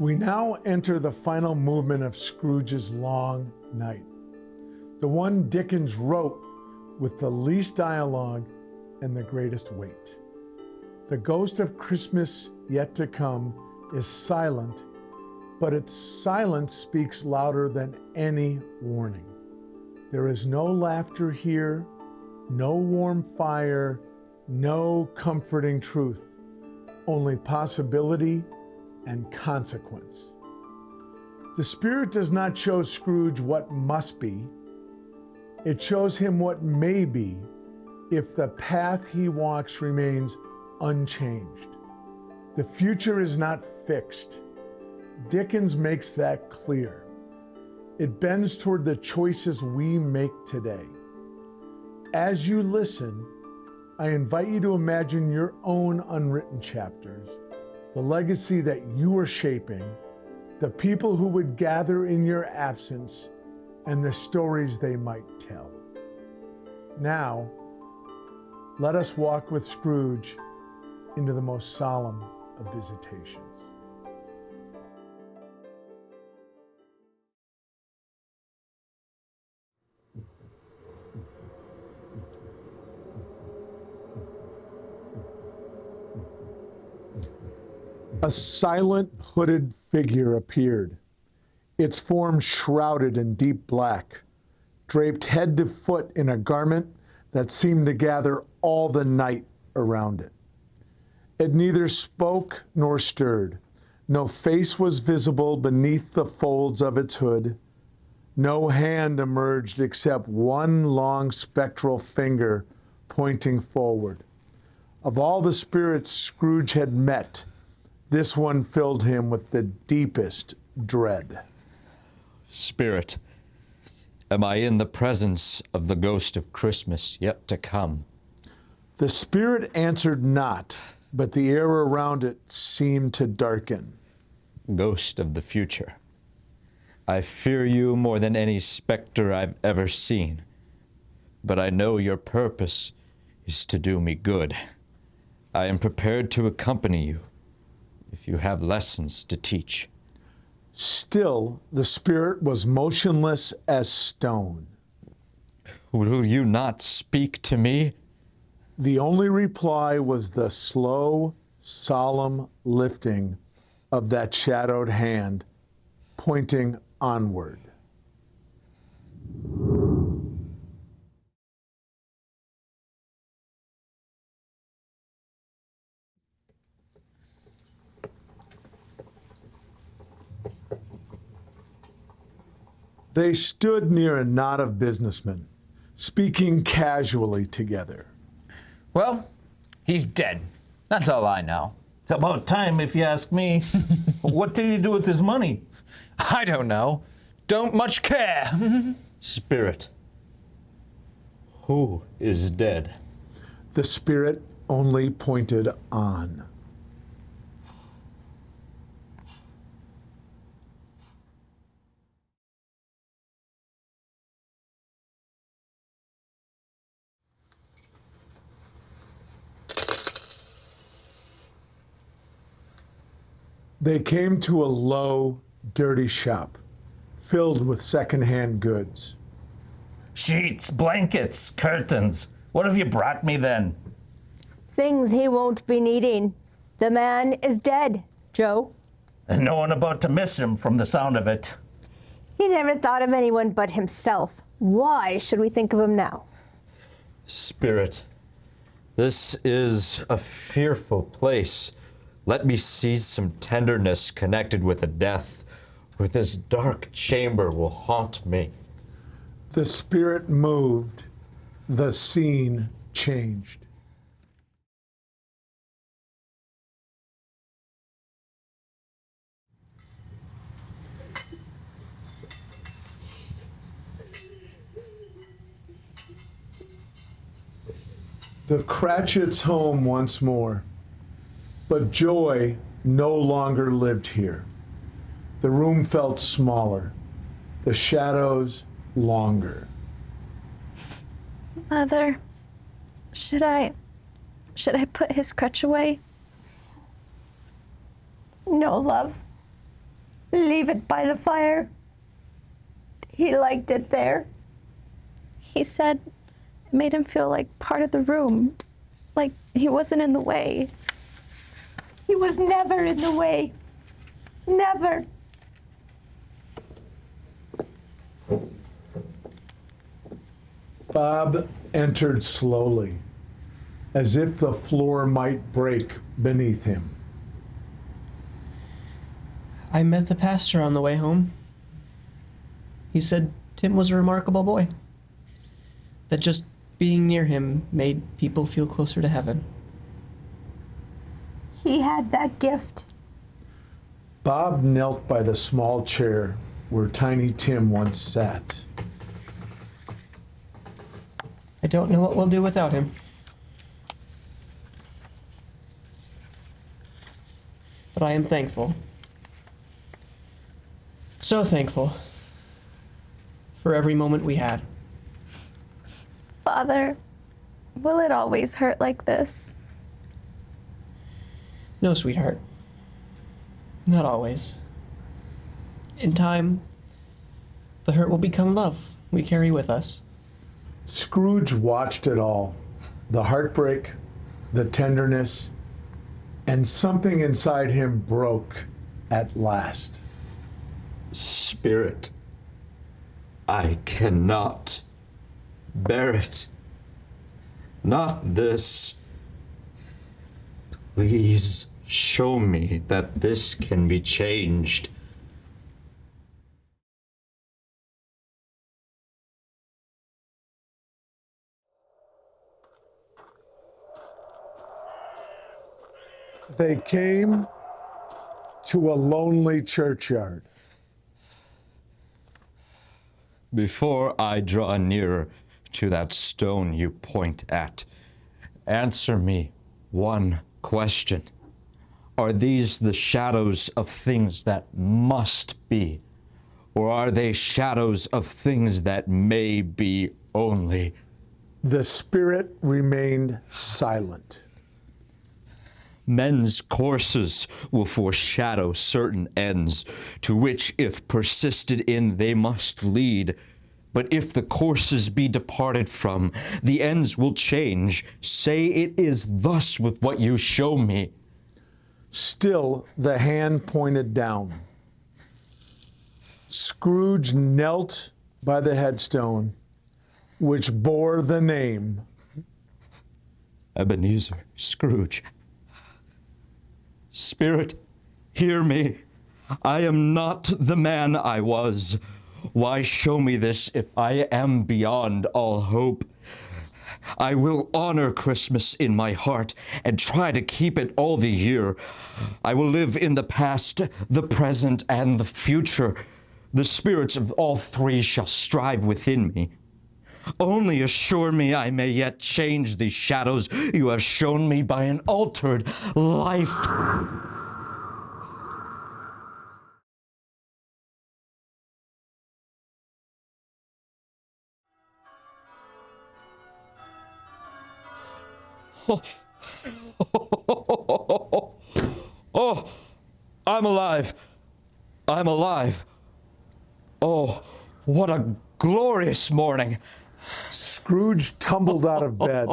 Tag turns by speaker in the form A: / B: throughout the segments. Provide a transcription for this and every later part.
A: We now enter the final movement of Scrooge's long night, the one Dickens wrote with the least dialogue and the greatest weight. The ghost of Christmas yet to come is silent, but its silence speaks louder than any warning. There is no laughter here, no warm fire, no comforting truth, only possibility and consequence. The Spirit does not show Scrooge what must be. It shows him what may be if the path he walks remains unchanged. The future is not fixed. Dickens makes that clear. It bends toward the choices we make today. As you listen, I invite you to imagine your own unwritten chapters, the legacy that you are shaping, the people who would gather in your absence, and the stories they might tell. Now, let us walk with Scrooge into the most solemn of visitations. A silent, hooded figure appeared, its form shrouded in deep black, draped head to foot in a garment that seemed to gather all the night around it. It neither spoke nor stirred. No face was visible beneath the folds of its hood. No hand emerged except one long spectral finger pointing forward. Of all the spirits Scrooge had met, this one filled him with the deepest dread.
B: Spirit, am I in the presence of the ghost of Christmas yet to come?
A: The spirit answered not, but the air around it seemed to darken.
B: Ghost of the future, I fear you more than any specter I've ever seen, but I know your purpose is to do me good. I am prepared to accompany you if you have lessons to teach.
A: Still, the spirit was motionless as stone.
B: Will you not speak to me?
A: The only reply was the slow, solemn lifting of that shadowed hand, pointing onward. They stood near a knot of businessmen, speaking casually together.
C: Well, he's dead. That's all I know.
D: It's about time, if you ask me. What did he do with his money?
C: I don't know. Don't much care.
B: Spirit, who is dead?
A: The spirit only pointed on. They came to a low, dirty shop, filled with secondhand goods.
D: Sheets, blankets, curtains. What have you brought me then?
E: Things he won't be needing. The man is dead, Joe.
D: And no one about to miss him from the sound of it.
E: He never thought of anyone but himself. Why should we think of him now?
B: Spirit, this is a fearful place. Let me seize some tenderness connected with a death, for this dark chamber will haunt me.
A: The spirit moved. The scene changed. The Cratchits' home once more. But joy no longer lived here. The room felt smaller, the shadows longer.
F: Mother, should I put his crutch away?
E: No, love. Leave it by the fire. He liked it there.
F: He said it made him feel like part of the room, like he wasn't in the way.
E: He was never in the way. Never.
A: Bob entered slowly, as if the floor might break beneath him.
G: I met the pastor on the way home. He said Tim was a remarkable boy, that just being near him made people feel closer to heaven.
E: He had that gift.
A: Bob knelt by the small chair where Tiny Tim once sat.
G: I don't know what we'll do without him. But I am thankful. So thankful for every moment we had.
F: Father, will it always hurt like this?
G: No, sweetheart. Not always. In time, the hurt will become love we carry with us.
A: Scrooge watched it all, the heartbreak, the tenderness, and something inside him broke at last.
B: Spirit, I cannot bear it. Not this. Please show me that this can be changed.
A: They came to a lonely churchyard.
B: Before I draw nearer to that stone you point at, answer me one question. Are these the shadows of things that must be, or are they shadows of things that may be only?
A: The spirit remained silent.
B: Men's courses will foreshadow certain ends, to which, if persisted in, they must lead. But if the courses be departed from, the ends will change. Say it is thus with what you show me.
A: Still, the hand pointed down. Scrooge knelt by the headstone, which bore the name
B: Ebenezer Scrooge. Spirit, hear me. I am not the man I was. Why show me this if I am beyond all hope? I will honor Christmas in my heart and try to keep it all the year. I will live in the past, the present, and the future. The spirits of all three shall strive within me. Only assure me I may yet change the shadows you have shown me by an altered life. Oh, I'm alive. I'm alive. Oh, what a glorious morning.
A: Scrooge tumbled out of bed,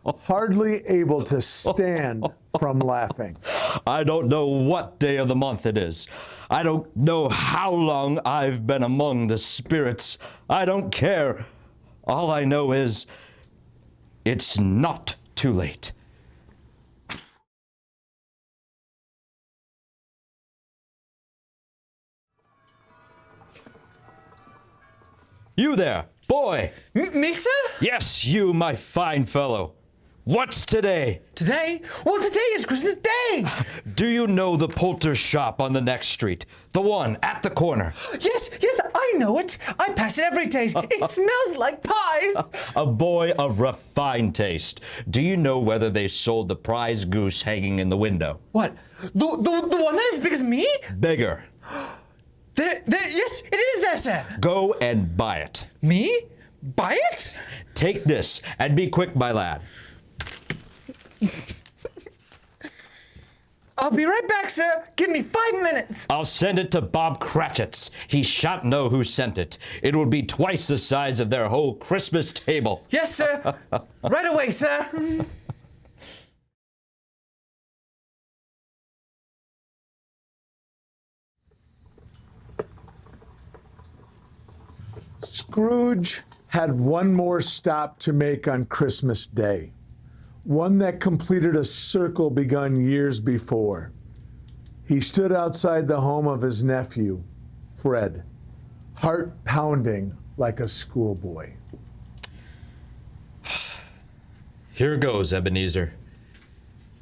A: hardly able to stand from laughing.
B: I don't know what day of the month it is. I don't know how long I've been among the spirits. I don't care. All I know is it's not too late. You there, boy!
C: Me, sir?
B: Yes, you, my fine fellow. What's today?
C: Today? Well, today is Christmas Day!
B: Do you know the Poulter's shop on the next street? The one at the corner.
C: Yes, I know it. I pass it every day. It smells like pies.
B: A boy of refined taste. Do you know whether they sold the prize goose hanging in the window?
C: What? The one that is as big as me?
B: Bigger.
C: Yes, it is there, sir.
B: Go and buy it.
C: Me? Buy it?
B: Take this and be quick, my lad.
C: I'll be right back, sir. Give me 5 minutes.
B: I'll send it to Bob Cratchit's. He shan't know who sent it. It will be twice the size of their whole Christmas table.
C: Yes, sir. Right away, sir.
A: Scrooge had one more stop to make on Christmas Day, one that completed a circle begun years before. He stood outside the home of his nephew, Fred, heart pounding like a schoolboy.
B: Here goes, Ebenezer.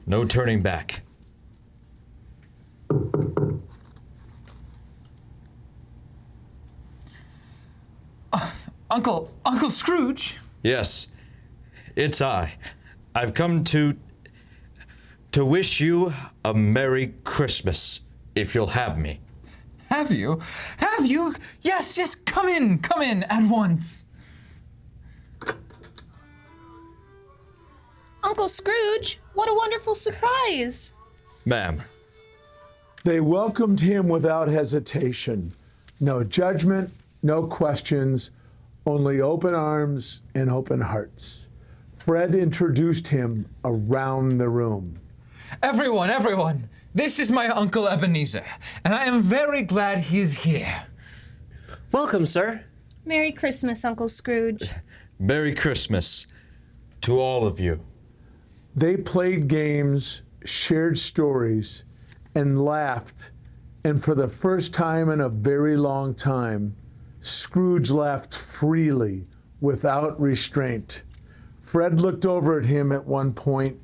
B: No turning back.
C: Uncle Scrooge.
B: Yes, it's I. I've come to wish you a Merry Christmas, if you'll have me.
C: Have you? Have you? Yes, come in at once.
H: Uncle Scrooge, what a wonderful surprise.
B: Ma'am.
A: They welcomed him without hesitation. No judgment, no questions, only open arms and open hearts. Fred introduced him around the room.
C: Everyone, this is my Uncle Ebenezer, and I am very glad he is here.
G: Welcome, sir.
H: Merry Christmas, Uncle Scrooge.
B: Merry Christmas to all of you.
A: They played games, shared stories, and laughed. And for the first time in a very long time, Scrooge laughed freely, without restraint. Fred looked over at him at one point,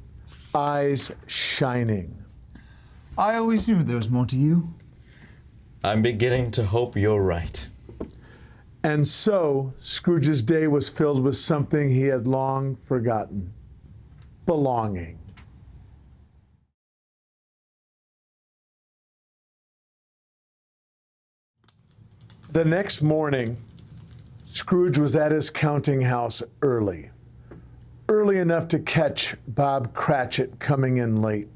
A: eyes shining.
C: I always knew there was more to you.
B: I'm beginning to hope you're right.
A: And so, Scrooge's day was filled with something he had long forgotten: belonging. The next morning, Scrooge was at his counting house early enough to catch Bob Cratchit coming in late.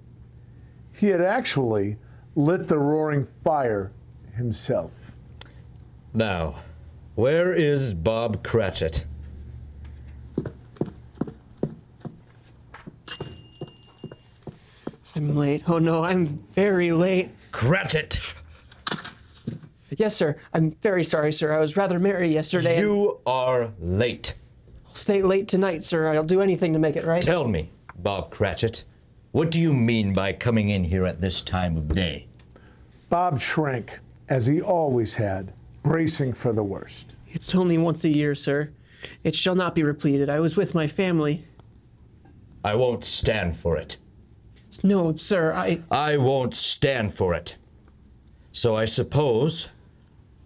A: He had actually lit the roaring fire himself.
B: Now, where is Bob Cratchit?
G: I'm late. Oh no, I'm very late.
B: Cratchit!
G: Yes, sir. I'm very sorry, sir. I was rather merry yesterday.
B: You are late.
G: I'll stay late tonight, sir. I'll do anything to make it right.
B: Tell me, Bob Cratchit, what do you mean by coming in here at this time of day?
A: Bob shrank, as he always had, bracing for the worst.
G: It's only once a year, sir. It shall not be repeated. I was with my family.
B: I won't stand for it.
G: No, sir,
B: I won't stand for it. So I suppose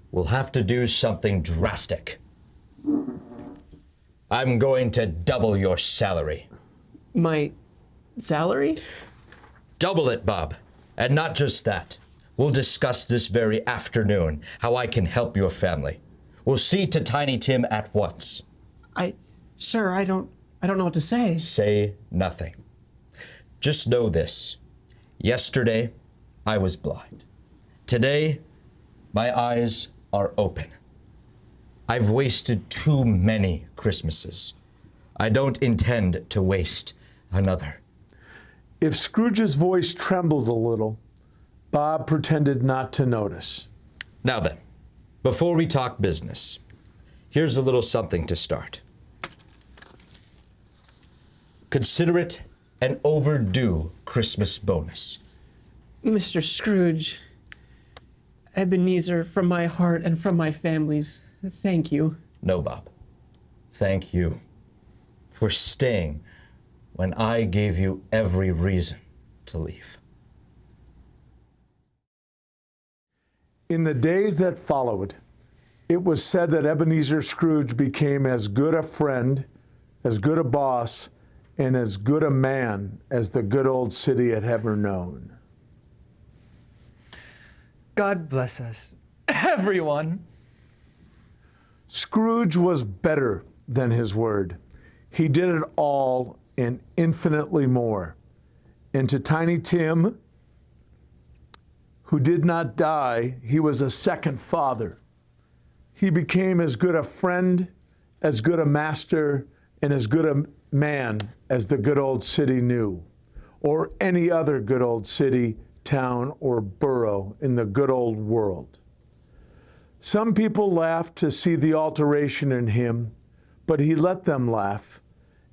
B: we'll have to do something drastic. I'm going to double your salary.
G: My salary?
B: Double it, Bob. And not just that. We'll discuss this very afternoon how I can help your family. We'll see to Tiny Tim at once.
G: Sir, I don't know what to say.
B: Say nothing. Just know this. Yesterday, I was blind. Today, my eyes are open. I've wasted too many Christmases. I don't intend to waste another.
A: If Scrooge's voice trembled a little, Bob pretended not to notice.
B: Now then, before we talk business, here's a little something to start. Consider it an overdue Christmas bonus.
G: Mr. Scrooge, Ebenezer, from my heart and from my family's, thank you.
B: No, Bob. Thank you for staying when I gave you every reason to leave.
A: In the days that followed, it was said that Ebenezer Scrooge became as good a friend, as good a boss, and as good a man as the good old city had ever known.
C: God bless us, everyone.
A: Scrooge was better than his word. He did it all and infinitely more. And to Tiny Tim, who did not die, he was a second father. He became as good a friend, as good a master, and as good a man as the good old city knew, or any other good old city, town, or borough in the good old world. Some people laughed to see the alteration in him, but he let them laugh,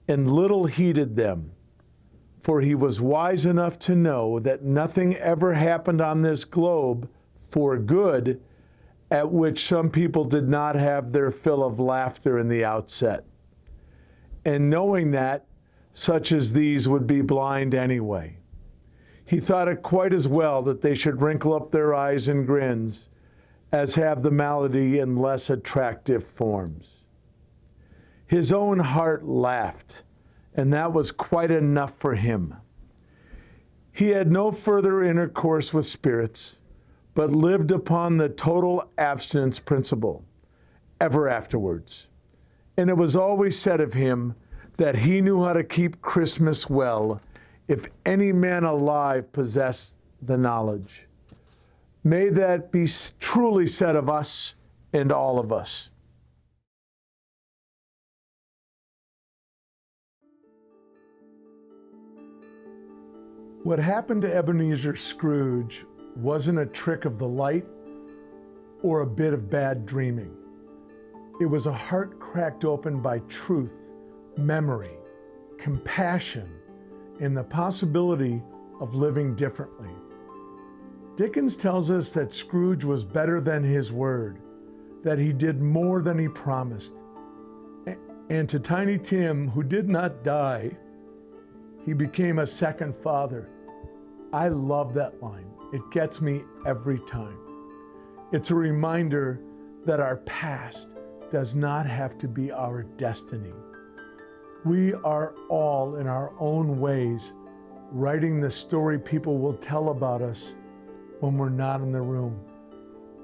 A: and little heeded them, for he was wise enough to know that nothing ever happened on this globe for good at which some people did not have their fill of laughter in the outset. And knowing that, such as these would be blind anyway, he thought it quite as well that they should wrinkle up their eyes in grins as have the malady in less attractive forms. His own heart laughed, and that was quite enough for him. He had no further intercourse with spirits, but lived upon the total abstinence principle ever afterwards. And it was always said of him that he knew how to keep Christmas well, if any man alive possessed the knowledge. May that be truly said of us and all of us. What happened to Ebenezer Scrooge wasn't a trick of the light or a bit of bad dreaming. It was a heart cracked open by truth, memory, compassion, and the possibility of living differently. Dickens tells us that Scrooge was better than his word, that he did more than he promised. And to Tiny Tim, who did not die, he became a second father. I love that line. It gets me every time. It's a reminder that our past does not have to be our destiny. We are all, in our own ways, writing the story people will tell about us when we're not in the room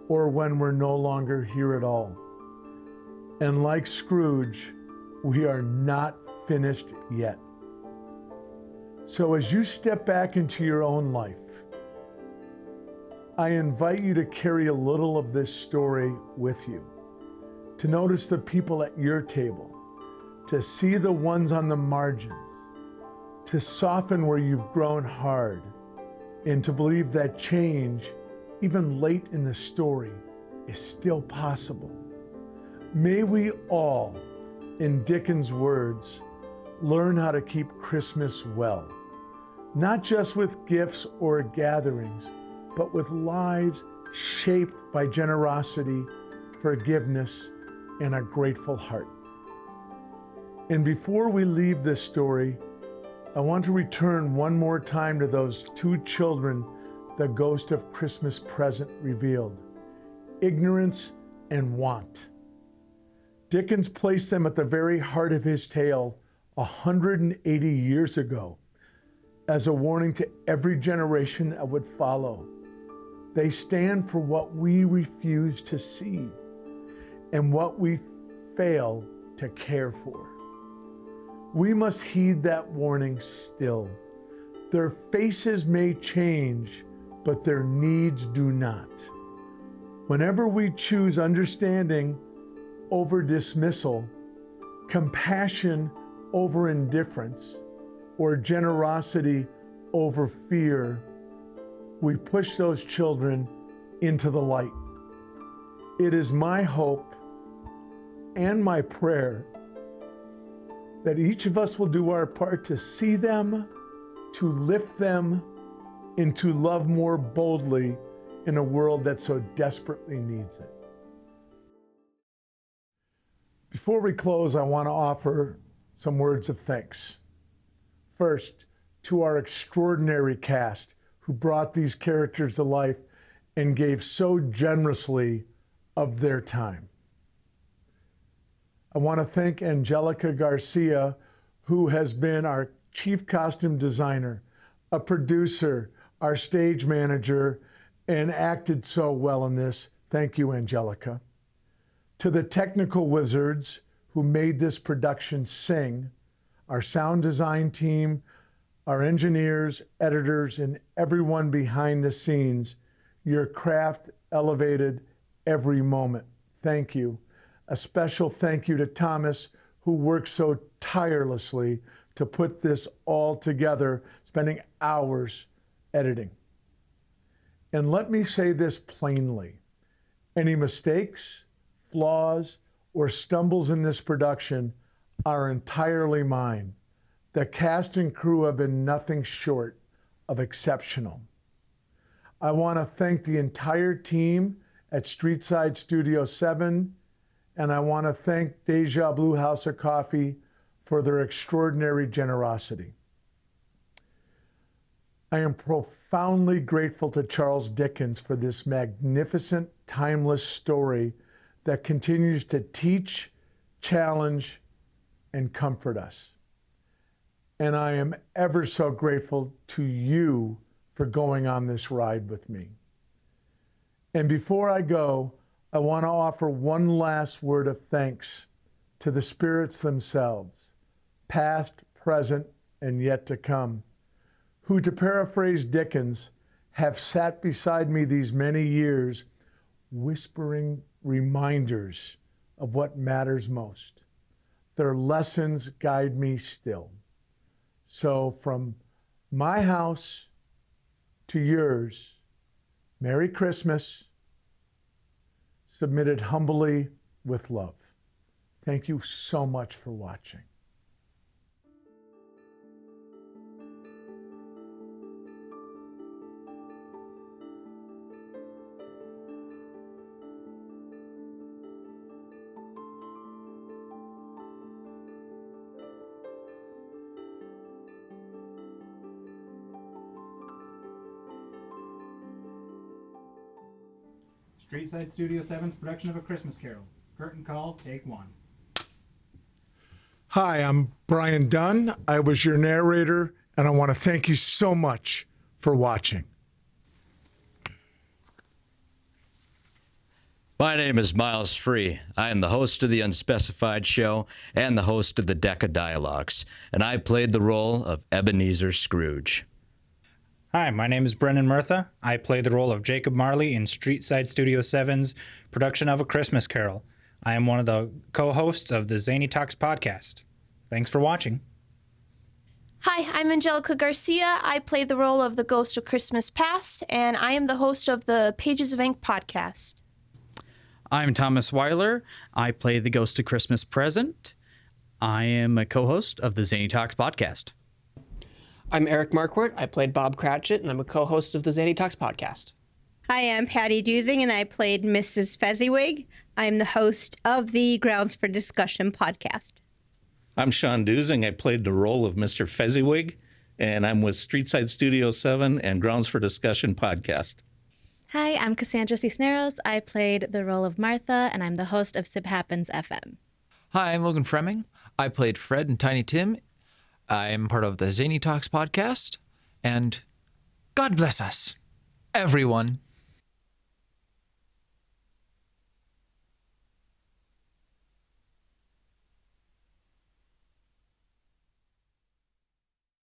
A: or when we're no longer here at all. And like Scrooge, we are not finished yet. So as you step back into your own life, I invite you to carry a little of this story with you, to notice the people at your table, to see the ones on the margins, to soften where you've grown hard, and to believe that change, even late in the story, is still possible. May we all, in Dickens' words, learn how to keep Christmas well, not just with gifts or gatherings, but with lives shaped by generosity, forgiveness, and a grateful heart. And before we leave this story, I want to return one more time to those two children the ghost of Christmas present revealed: ignorance and want. Dickens placed them at the very heart of his tale 180 years ago as a warning to every generation that would follow. They stand for what we refuse to see and what we fail to care for. We must heed that warning still. Their faces may change, but their needs do not. Whenever we choose understanding over dismissal, compassion over indifference, or generosity over fear, we push those children into the light. It is my hope and my prayer that each of us will do our part to see them, to lift them, and to love more boldly in a world that so desperately needs it. Before we close, I want to offer some words of thanks. First, to our extraordinary cast who brought these characters to life and gave so generously of their time. I want to thank Angelica Garcia, who has been our chief costume designer, a producer, our stage manager, and acted so well in this. Thank you, Angelica. To the technical wizards who made this production sing, our sound design team, our engineers, editors, and everyone behind the scenes, Your craft elevated every moment. Thank you. A special thank you to Thomas, who worked so tirelessly to put this all together, spending hours editing. And let me say this plainly. Any mistakes, flaws, or stumbles in this production are entirely mine. The cast and crew have been nothing short of exceptional. I want to thank the entire team at Streetside Studio 7, and I want to thank Deja Blue House of Coffee for their extraordinary generosity. I am profoundly grateful to Charles Dickens for this magnificent, timeless story that continues to teach, challenge, and comfort us. And I am ever so grateful to you for going on this ride with me. And before I go, I want to offer one last word of thanks to the spirits themselves, past, present, and yet to come, who, to paraphrase Dickens, have sat beside me these many years, whispering reminders of what matters most. Their lessons guide me still. So from my house to yours, Merry Christmas, submitted humbly with love. Thank you so much for watching.
I: Streetside Studio 7's production of A Christmas Carol. Curtain call, take one.
A: Hi, I'm Brian Dunn. I was your narrator, and I want to thank you so much for watching.
B: My name is Miles Free. I am the host of the Unspecified Show and the host of the Deck of Dialogues, and I played the role of Ebenezer Scrooge.
I: Hi, my name is Brendan Murtha. I play the role of Jacob Marley in Streetside Studio 7's production of A Christmas Carol. I am one of the co-hosts of the Zany Talks podcast. Thanks for watching.
H: Hi, I'm Angelica Garcia. I play the role of the Ghost of Christmas Past, and I am the host of the Pages of Ink podcast.
J: I'm Thomas Weiler. I play the Ghost of Christmas Present. I am a co-host of the Zany Talks podcast.
G: I'm Eric Marquardt. I played Bob Cratchit, and I'm a co-host of the Zany Talks podcast.
E: Hi, I'm Patty Dusing, and I played Mrs. Fezziwig. I'm the host of the Grounds for Discussion podcast.
D: I'm Sean Dusing. I played the role of Mr. Fezziwig, and I'm with Streetside Studio 7 and Grounds for Discussion podcast.
K: Hi, I'm Cassandra Cisneros. I played the role of Martha, and I'm the host of Sip Happens FM.
C: Hi, I'm Logan Fremming. I played Fred and Tiny Tim. I'm part of the Zany Talks podcast, and God bless us, everyone.